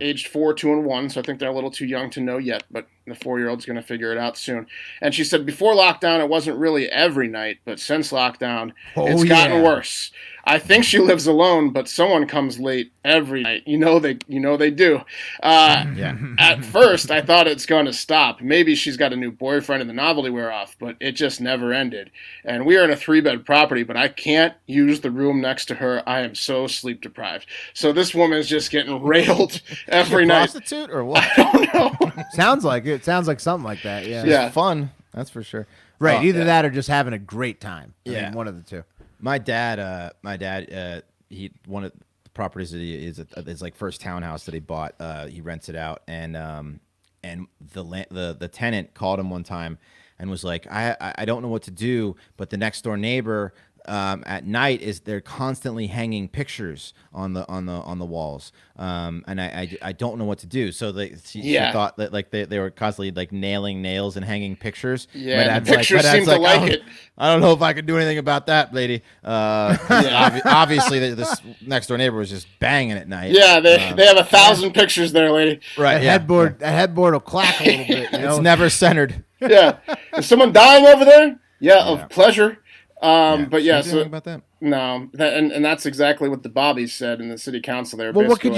aged 4, 2, and 1. So I think they're a little too young to know yet, but the 4-year-old's going to figure it out soon. And she said before lockdown, it wasn't really every night, but since lockdown, it's gotten worse. I think she lives alone, but someone comes late every night. You know they do. At first, I thought it's going to stop. Maybe she's got a new boyfriend and the novelty wear off, but it just never ended. And we are in a 3-bed property, but I can't use the room next to her. I am so sleep deprived. So this woman is just getting railed every night. Prostitute or what? I don't know. Sounds like it. Sounds like something like that. Yeah. Yeah. Fun. That's for sure. Right. Either that or just having a great time. I mean, one of the two. My dad, he one of the properties that he is like first townhouse that he bought. He rents it out, and the tenant called him one time and was like, I don't know what to do, but the next door neighbor at night they're constantly hanging pictures on the walls, and I don't know what to do. So she thought that like they were constantly like nailing nails and hanging pictures. Yeah, the pictures seem to like it. I don't know if I could do anything about that, lady. Obviously, this next door neighbor was just banging at night. Yeah, they have 1,000 pictures there, lady. Right. A headboard will clack a little bit. You know? It's never centered. Yeah. Is someone dying over there? Yeah, of pleasure. But yeah, so about that. No, and that's exactly what the bobbies said in the city council there. Well, what could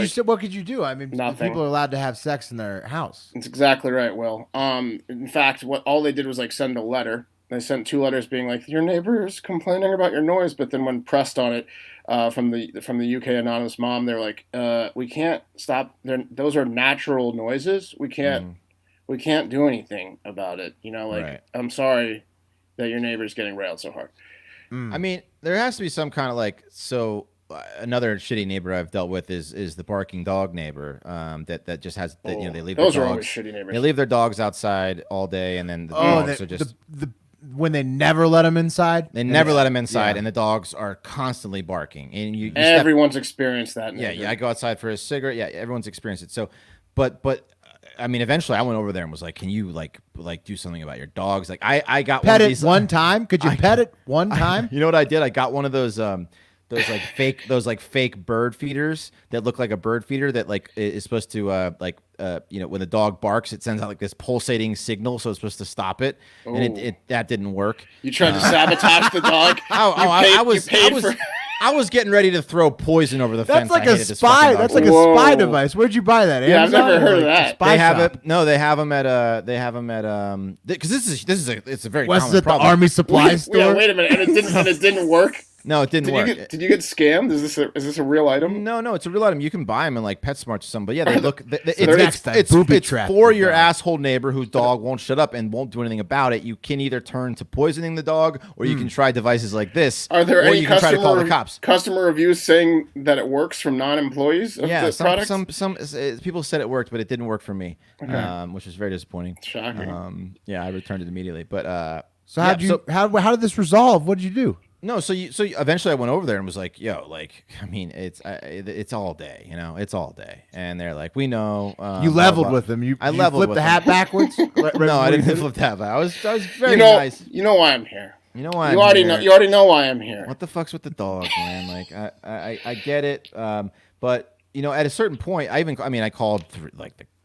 you do? I mean, nothing. People are allowed to have sex in their house. That's exactly right, Will. In fact, all they did was like send a letter. They sent 2 letters being like, your neighbor is complaining about your noise, but then when pressed on it from the UK anonymous mom, they're like, we can't stop. Those are natural noises. We can't do anything about it. You know, like right. I'm sorry that your neighbor's getting railed so hard. I mean, there has to be some kind of like, so another shitty neighbor I've dealt with is the barking dog neighbor. That just has that they leave those their are dogs. always shitty neighbors. They leave their dogs outside all day, and then the Oh, dogs are just when they never let them inside. they never let them inside, and the dogs are constantly barking. And you everyone's experienced that. Yeah. I go outside for a cigarette. Yeah, everyone's experienced it. So, but I mean, eventually I went over there and was like, "Can you like do something about your dogs?" Like I got Pet one of it these, one time. Could you pet it one time? You know what I did? I got one of those fake bird feeders that look like a bird feeder that like is supposed to when the dog barks, it sends out like this pulsating signal, so it's supposed to stop it. Ooh. And it that didn't work. You tried to sabotage the dog. I was getting ready to throw poison over the fence. That's like I a hated this fucking spy. dog. That's like a Whoa. spy device. Where'd you buy that? Yeah, I've Amazon? never heard of Or that. spy They have shop? it. No, they have them at because it's a very West common at the problem. Army Supply Store. Yeah, wait a minute, and it didn't work. No, it didn't work. Did you get scammed? Is this a real item? No, it's a real item. You can buy them in like PetSmart or something. But yeah, they look. It's booby It's trap for you your got. asshole neighbor whose dog won't shut up and won't do anything about it. You can either turn to poisoning the dog, or you can try devices like this. Are there or any you can try to call the cops. customer reviews saying that it works from non-employees of Yeah, the product? some people said it worked, but it didn't work for me, which was very disappointing. Shocking. Yeah, I returned it immediately. But So how did this resolve? What did you do? no, so eventually I went over there and was like, "Yo, like, I mean, it's all day, it's all day." And they're like, "We know." You blah, leveled blah. with them. You I you leveled flipped with the them. hat backwards. No, I didn't flip that. But I was very You know, nice. you know why I'm here. You know why? You already know why I'm here. What the fuck's with the dog, man? Like, I get it, but at a certain point, I called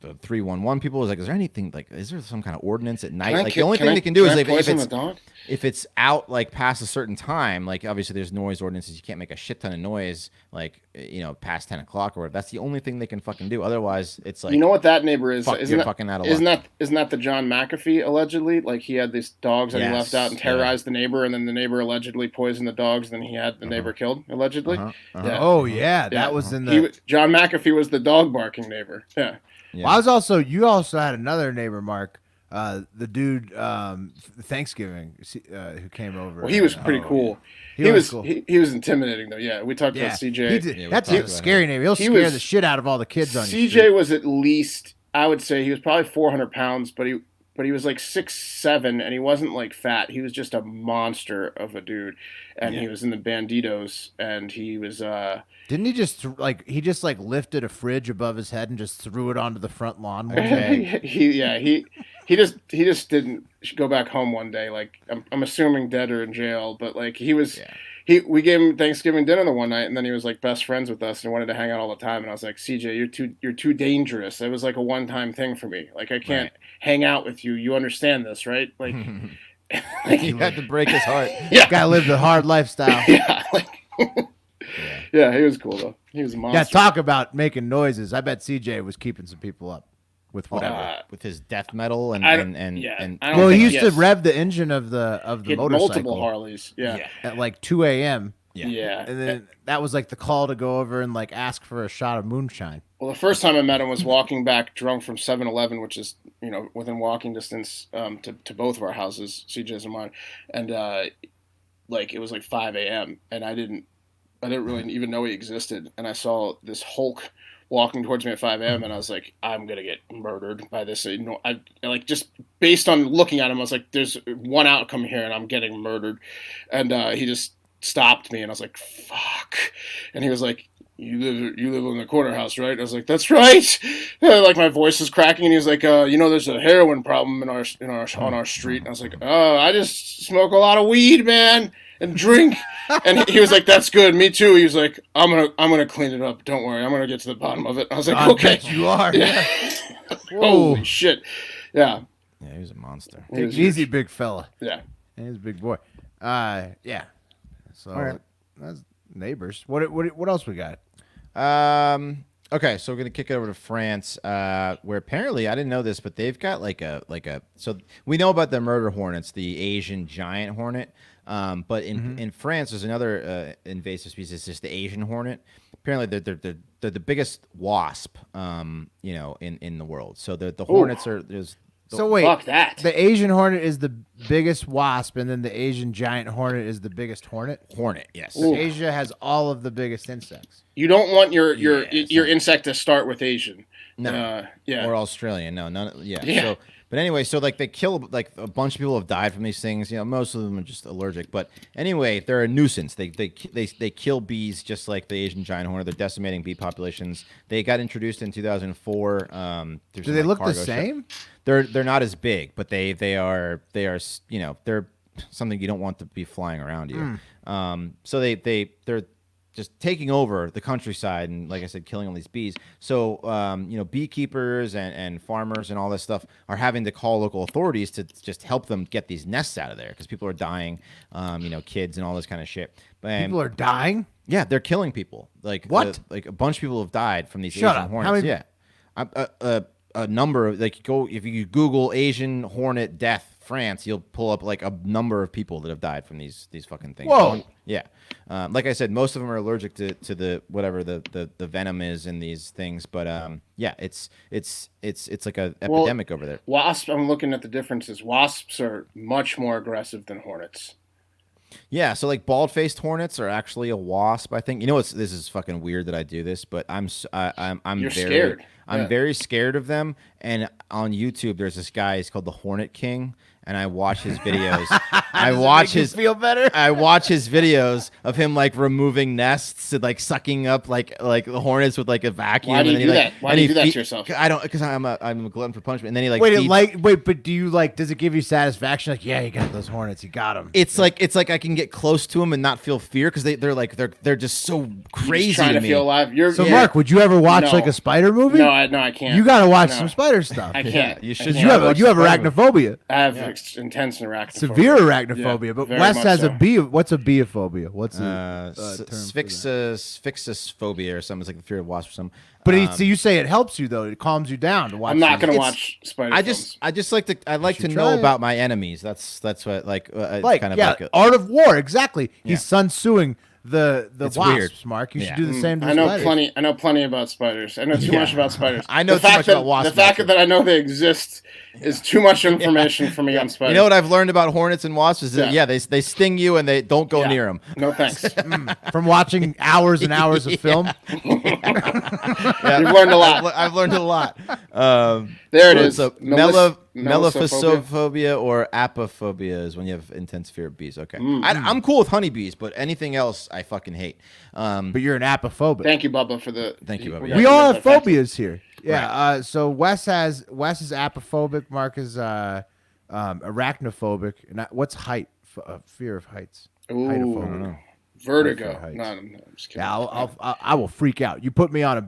the 311 people. Was like, is there anything like, is there some kind of ordinance at night? Like, the only thing they can do is if it's out like past a certain time, like obviously there's noise ordinances. You can't make a shit ton of noise like past 10 o'clock or whatever. That's the only thing they can fucking do. Otherwise, it's like, You know what that neighbor is? fuck, Isn't you're that, fucking out of luck. isn't that the John McAfee allegedly? Like he had these dogs that he Yes, left out and terrorized the neighbor, and then the neighbor allegedly poisoned the dogs, and then he had the neighbor killed allegedly. Yeah. Oh yeah, that was in the. John McAfee was the dog barking neighbor. Yeah. Yeah. Well, you also had another neighbor, Mark. The dude, Thanksgiving, who came over. Well, he was pretty cool. He was cool. He was intimidating though. Yeah, we talked about CJ. That's a scary neighbor. He'll scare the shit out of all the kids on your CJ street. was at least, I would say, he was probably 400 pounds, but he was like 6'7", and he wasn't like fat. He was just a monster of a dude, and he was in the Banditos, and he was. Didn't he just lifted a fridge above his head and just threw it onto the front lawn one day? He just didn't go back home one day. Like I'm assuming dead or in jail, but like he was. Yeah. We gave him Thanksgiving dinner the one night, and then he was like best friends with us and wanted to hang out all the time. And I was like, CJ, you're too dangerous. It was like a one-time thing for me. Like I can't hang out with you. You understand this, right? Like, You had to break his heart. yeah, Guy lived a hard lifestyle. yeah, yeah. He was cool though. He was a monster. Yeah, talk about making noises. I bet CJ was keeping some people up with whatever. With his death metal and I don't Well, he think used to rev the engine of the he had motorcycle multiple Harleys. Yeah. at like 2 a.m. Yeah. And then that was like the call to go over and like ask for a shot of moonshine. Well, the first time I met him was walking back drunk from 7-Eleven, which is, within walking distance to both of our houses, CJ's and mine. And like it was like 5 a.m. and I didn't really even know he existed. And I saw this Hulk walking towards me at 5 a.m. and I was like, I'm gonna get murdered by this. I like just based on looking at him, I was like, there's one outcome here, and I'm getting murdered. And he just stopped me, and I was like, fuck. And he was like, you live in the corner house, right? I was like, that's right. Like my voice was cracking, and he was like, there's a heroin problem on our street. And I was like, oh, I just smoke a lot of weed, man, and drink. And he was like, that's good. Me too. He was like, I'm gonna clean it up. Don't worry, I'm gonna get to the bottom of it. I was like, okay, Bet you are. yeah. Holy shit. Yeah. Yeah, he was a monster. Take it easy, big fella. Yeah. And he's a big boy. Yeah. So All right. that's neighbors. What else we got? Okay, so we're gonna kick it over to France, where apparently I didn't know this, but they've got so we know about the murder hornets, the Asian giant hornet, but in France there's another invasive species, it's just the Asian hornet. Apparently they're the biggest wasp, in the world. So the hornets are So wait, Fuck that. the Asian hornet is the biggest wasp, and then the Asian giant hornet is the biggest hornet. Hornet, yes. Ooh. Asia has all of the biggest insects. You don't want your Yeah, insect to start with Asian. No. Yeah. Or Australian. No, none. Yeah. Yeah. So, but anyway, so like they kill, like a bunch of people have died from these things. Most of them are just allergic. But anyway, they're a nuisance. They kill bees just like the Asian giant hornet. They're decimating bee populations. They got introduced in 2004. Do they look the same? They're not as big, but they are they're something you don't want to be flying around you. So they're just taking over the countryside and, like I said, killing all these bees. So, beekeepers and farmers and all this stuff are having to call local authorities to just help them get these nests out of there because people are dying, kids and all this kind of shit. People are dying? Yeah, they're killing people. Like what? Like a bunch of people have died from these Shut Asian up. hornets. How many... Yeah, a number of if you Google Asian hornet death France, you'll pull up like a number of people that have died from these fucking things. Whoa. Yeah. Like I said, most of them are allergic to the whatever the venom is in these things, but yeah, it's like a epidemic over there. Wasps, I'm looking at the differences. Wasps are much more aggressive than hornets. Yeah, so like bald-faced hornets are actually a wasp, I think. This is fucking weird that I do this, but I'm You're very scared. I'm Yeah. very scared of them. And on YouTube, there's this guy. He's called the Hornet King, and I watch his videos. feel better? I watch his videos of him like removing nests and like sucking up like the hornets with like a vacuum. Why do you and do he, that? Why do you do that to yourself? I don't, because I'm a glutton for punishment. And then he like Wait, but do you does it give you satisfaction? Like, yeah, you got those hornets, you got them. It's like I can get close to them and not feel fear because they're just so crazy You're just trying to me. feel alive. Mark, would you ever watch No. like a spider movie? No, I can't. You got to watch No. some spider stuff. I can't. You I should. can't. You have arachnophobia. I have intense arachnophobia. Severe arachnophobia, Yeah, but very Wes much has so. a bee. What's a beophobia? What's a term for that? Sphyxisphobia or something. It's like the fear of wasps or something. But so you say it helps you though. It calms you down to watch. I'm not going to these. watch spider I films. just like to should know try it. about my enemies. That's what like kind of yeah, like a, Art of War. Exactly. Yeah. He's Sun Tzuing the It's wasps. weird. Mark, you Yeah. should do the same. To I know spiders. plenty about spiders. I know too much about spiders. I know the too fact much that, about wasps, The fact actually. that I know they exist is too much information for me on spiders. You know what I've learned about hornets and wasps is that Yeah. they sting you and they don't go Yeah. near them. No thanks. From watching hours and hours of film. Yeah, You've learned a lot. I've learned a lot. There it is. So Melissophobia. melophosophobia or apophobia is when you have intense fear of bees. Okay, I'm cool with honeybees, but anything else I fucking hate. But you're an apophobic. Thank you, Bubba, for the. Thank you, Bubba. got We to all get have that fact. phobias here. Yeah. So Wes is apophobic. Mark is arachnophobic. And what's height? Fear of heights. Ooh. Heightophobia. Vertigo. Heights. No, I'm just kidding. Yeah, I will freak out. You put me on a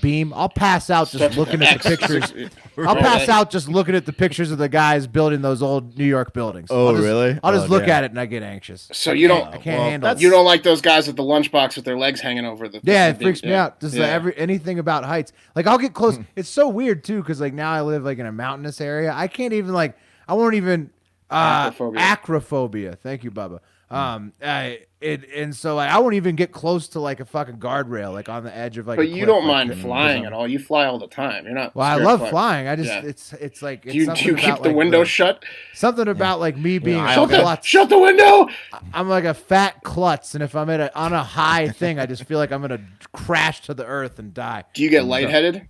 beam. I'll pass out just Start looking with at the the X. pictures. I'll pass out just looking at the pictures of the guys building those old New York buildings. Oh, I'll just, really? I'll just Oh, look damn. at it and I get anxious. So you don't. I can't handle it. You don't like those guys with the lunchbox with their legs hanging over the. Yeah, it freaks me out. Just Yeah. anything about heights. Like I'll get close. It's so weird too, because like now I live like in a mountainous area. I can't even I won't even acrophobia. Thank you, Bubba. And so I won't even get close to like a fucking guardrail, like on the edge of like. But a you cliff, don't like, mind flying at all. You fly all the time. You're not. Well, I scared love of flying. I just Yeah. it's like it's Do you something keep about, the like, window shut? Something about like me being a Shut klutz. the window. I'm like a fat klutz, and if I'm on a high thing, I just feel like I'm gonna crash to the earth and die. Do you get lightheaded?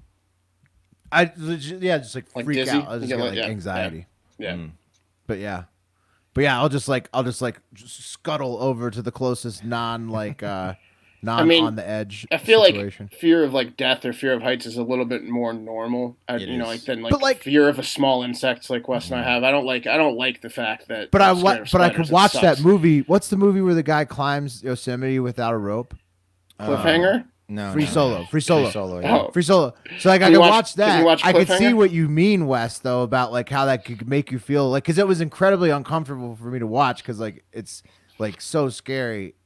I just like Like freak dizzy? out. I You just get get like- like yeah, anxiety. Yeah. But yeah, I'll just scuttle over to the closest non on the edge. I feel situation. like fear of like death or fear of heights is a little bit more normal. It You know, is. like than But, like- fear of a small insect like Wes and I have. I don't like the fact that. But I'm scared of I spiders. could It watch that sucks. movie. What's the movie where the guy climbs Yosemite without a rope? Cliffhanger. No, Free Solo. Free Solo. Yeah. Oh. Free Solo. So like I Can could you watch can that. you watch I could see Cliffhanger? what you mean, Wes, though, about like how that could make you feel like because it was incredibly uncomfortable for me to watch because like it's like so scary,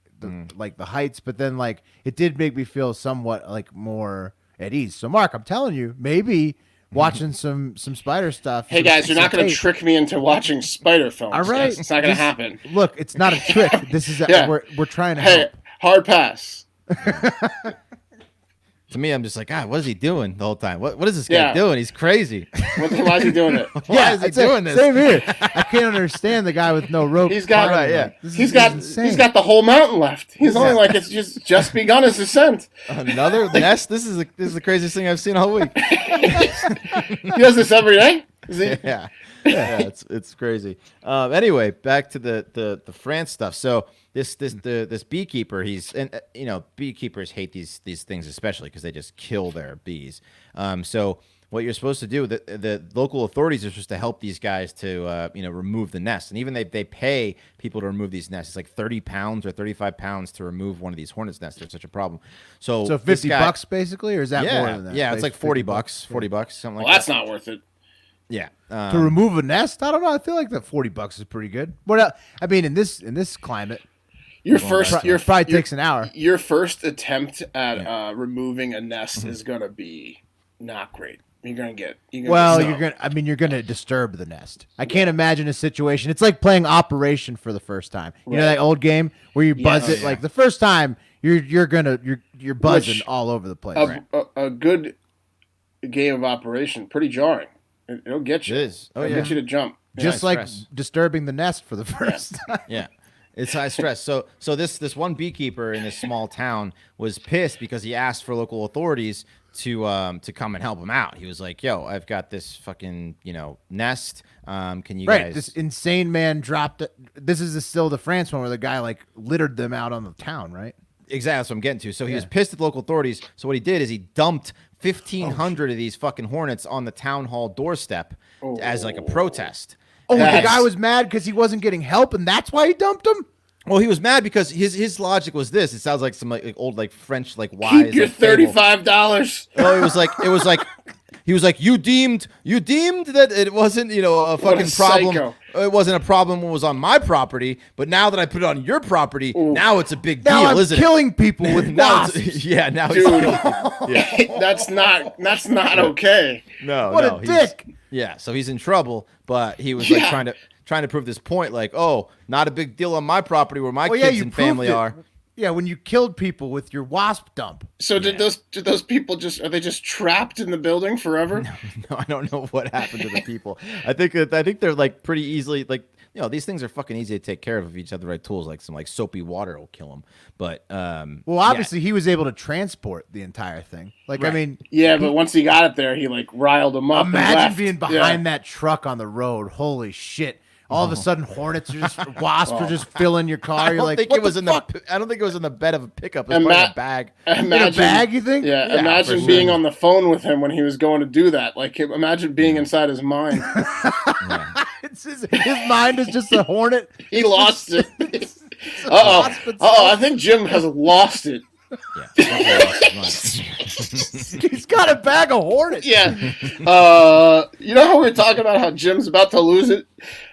like the heights. But then like it did make me feel somewhat like more at ease. So Mark, I'm telling you, maybe watching some spider stuff. Hey guys, you're not going to trick me into watching spider films. All right, guys. It's not going to Just- happen. Look, it's not a trick. This is Yeah. we're trying to Hey, help. hard pass. to me, I'm just like, God, what is he doing the whole time? What is this guy doing? He's crazy. Why is he doing it? Why is he doing this? Same here. I can't understand the guy with no rope. He's got he's got the whole mountain left. He's only like it's just begun his ascent. Another nest. This is the craziest thing I've seen all week. He does this every day. Yeah, it's crazy. Anyway, back to the France stuff. So this beekeeper, beekeepers hate these things especially because they just kill their bees. So what you're supposed to do, the local authorities are supposed to help these guys to remove the nest, and even they pay people to remove these nests. It's like 30 pounds or 35 pounds to remove one of these hornets nests. They're such a problem. So $50 basically, or is that more than that? Yeah, it's like $40, $40, something like that. Well, that's not worth it. Yeah, to remove a nest, I don't know. I feel like that $40 is pretty good. But I mean, in this climate, your probably takes an hour. Your first attempt at removing a nest is gonna be not great. You're gonna disturb the nest. I can't imagine a situation. It's like playing Operation for the first time. You know that old game where you buzz it like the first time you're buzzing all over the place. A good game of Operation, pretty jarring. It'll get you. It is. It'll get you to jump. Just like disturbing the nest for the first time. Yeah. It's high stress. So this one beekeeper in this small town was pissed because he asked for local authorities to come and help him out. He was like, "Yo, I've got this fucking nest. Can you guys?" This insane man dropped it. This is still the France one where the guy like littered them out on the town, right? Exactly. That's what I'm getting to. So he was pissed at the local authorities. So what he did is he dumped 1,500 of these fucking hornets on the town hall doorstep as like a protest. Oh, the guy was mad because he wasn't getting help, and that's why he dumped them? Well, he was mad because his logic was this. It sounds like some old French wise. Keep your $35. Oh, it was like he was like, you deemed that it wasn't a fucking problem. Psycho. It wasn't a problem when it was on my property, but now that I put it on your property, now it's a big deal, now I'm isn't killing people with wasps. Now Dude, he's killing people. Yeah. that's not okay. No, what a dick. Yeah, so he's in trouble, but he was like trying to prove this point, like, oh, not a big deal on my property where my kids and family are. Yeah, when you killed people with your wasp dump. So did those people are they just trapped in the building forever? No, I don't know what happened to the people. I think they're like pretty easily these things are fucking easy to take care of if you just have the right tools. Like some soapy water will kill them. But obviously he was able to transport the entire thing. Like right. I mean, but once he got it there, he riled them up. Imagine being behind that truck on the road. Holy shit. All of a sudden, wasps are just filling your car. I don't think it was in the bed of a pickup. It was probably a bag. In a bag, you think? Yeah. Imagine being on the phone with him when he was going to do that. Like, imagine being inside his mind. His mind is just a hornet. He lost it. I think Jim has lost it. Yeah. He's got a bag of hornets. Yeah. You know how we were talking about how Jim's about to lose it?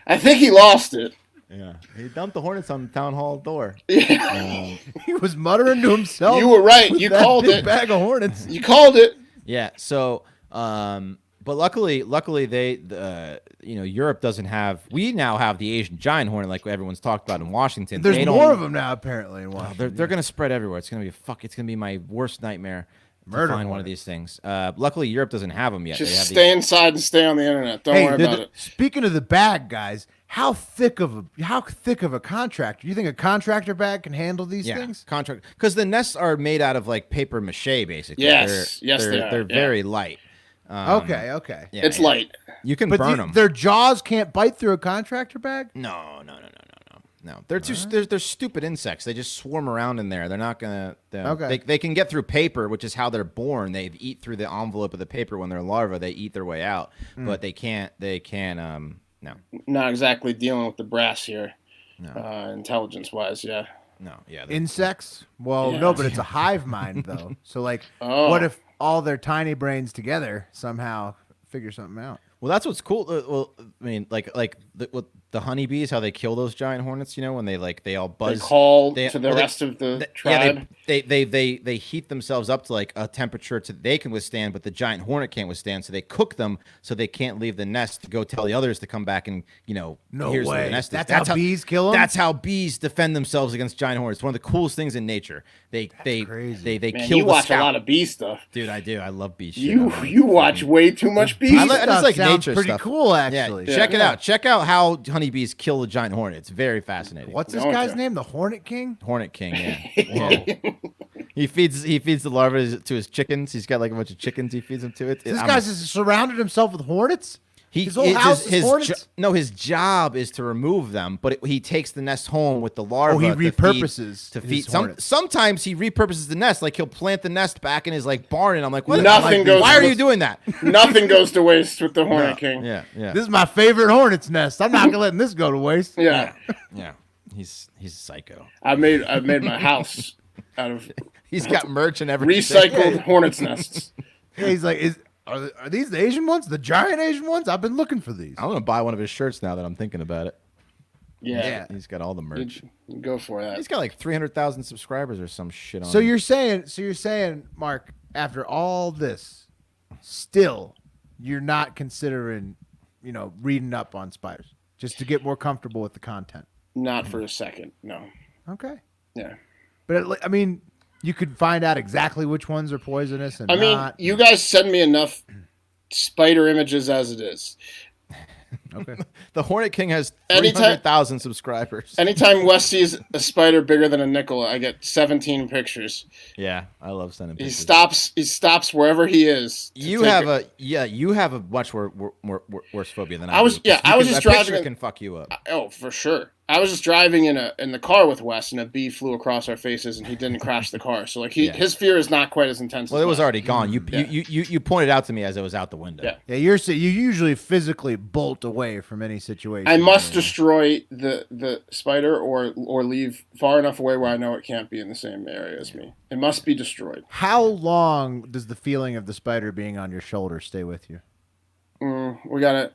I think he lost it. Yeah. He dumped the hornets on the town hall door. Yeah. He was muttering to himself. You were right. You called it. Bag of hornets. You called it. Yeah. So, but luckily they, Europe doesn't have. We now have the Asian giant hornet, like everyone's talked about in Washington. There's more of them now, apparently. In Washington. They're going to spread everywhere. It's going to be It's going to be my worst nightmare. To find one of these things. Luckily, Europe doesn't have them yet. Just stay inside and stay on the internet. Don't worry about it. Speaking of the bag, guys, how thick of a contractor? You think a contractor bag can handle these things? Contract, because the nests are made out of paper mache, basically. Yes, they are. They're very light. Okay. Yeah, it's light. You can burn them. Their jaws can't bite through a contractor bag? No. They're they're stupid insects. They just swarm around in there. They're not gonna. They can get through paper, which is how they're born. They eat through the envelope of the paper when they're larvae. They eat their way out, but they can't. No. Not exactly dealing with the brass here. No. Intelligence wise, yeah. No. Yeah. Insects? Well, no, but it's a hive mind though. So what if all their tiny brains together somehow figure something out? Well, that's what's cool. Well, I mean, what the honeybees, how they kill those giant hornets, when they all buzz. They call to the rest of the tribe. Yeah, they heat themselves up to like a temperature they can withstand, but the giant hornet can't withstand. So they cook them so they can't leave the nest to go tell the others to come back and No here's where way. the nest is. That's how bees kill them. That's how bees defend themselves against giant hornets. It's one of the coolest things in nature. They crazy. They Man, kill you the watch scout. a lot of bee stuff. Dude, I do. I love bee shit. You watch way too much bee I stuff. just like sounds nature pretty stuff. cool, actually. Yeah, check it out. Check out how honeybees kill the giant hornet. It's very fascinating. What's this No, guy's okay. name? The Hornet King? Hornet King? Yeah. Yeah. He feeds the larvae to his chickens. He's got like a bunch of chickens. He feeds them to it. This guy's just surrounded himself with hornets? His whole it's house is hornets? his job is to remove them, but he takes the nest home with the larvae. Oh, he repurposes to his feed. hornets. Sometimes he repurposes the nest, like he'll plant the nest back in his like barn, and I'm like, what? Nothing goes Why are to- you doing that? Nothing goes to waste with the Hornet King. Yeah. This is my favorite hornet's nest. I'm not letting this go to waste. Yeah. Yeah. He's a psycho. I made my house out of He's got merch and everything. recycled hornets nests. Yeah, he's like, are these the Asian ones? The giant Asian ones? I've been looking for these. I'm gonna buy one of his shirts now that I'm thinking about it. Yeah. He's got all the merch. Go for that. He's got like 300,000 subscribers or some shit on. So him. you're saying, Mark, after all this, still you're not considering, reading up on spiders just to get more comfortable with the content? Not for a second. No. Okay. Yeah. But I mean, you could find out exactly which ones are poisonous and I mean, not. you guys send me enough spider images as it is. Okay. The Hornet King has Anytime- 300,000 subscribers. Anytime Wes sees a spider bigger than a nickel, I get 17 pictures. Yeah, I love sending He pictures. stops wherever he is. You have a much worse phobia than I. I was- do. yeah, I was just A picture driving- can fuck you up. Oh, for sure. I was just driving in the car with Wes, and a bee flew across our faces, and he didn't crash the car. So his fear is not quite as intense. Well, as it was mine. already gone. You pointed out to me as it was out the window. Yeah. Yeah, you usually physically bolt away from any situation. I must destroy the spider or leave far enough away where I know it can't be in the same area as me. It must be destroyed. How long does the feeling of the spider being on your shoulder stay with you? We got a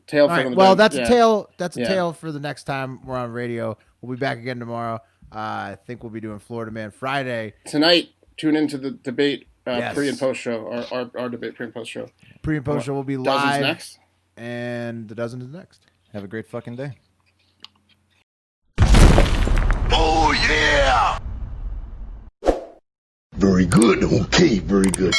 tail All for right, them. well, that's a tale. That's a Yeah. tale for the next time we're on radio. We'll be back again tomorrow. I think we'll be doing Florida Man Friday. Tonight, tune into the debate Yes. pre and post show. Our debate pre and post show. Pre and post show will be Dozens live, next. and the dozen is next. Have a great fucking day. Oh, yeah! Very good. Okay, very good.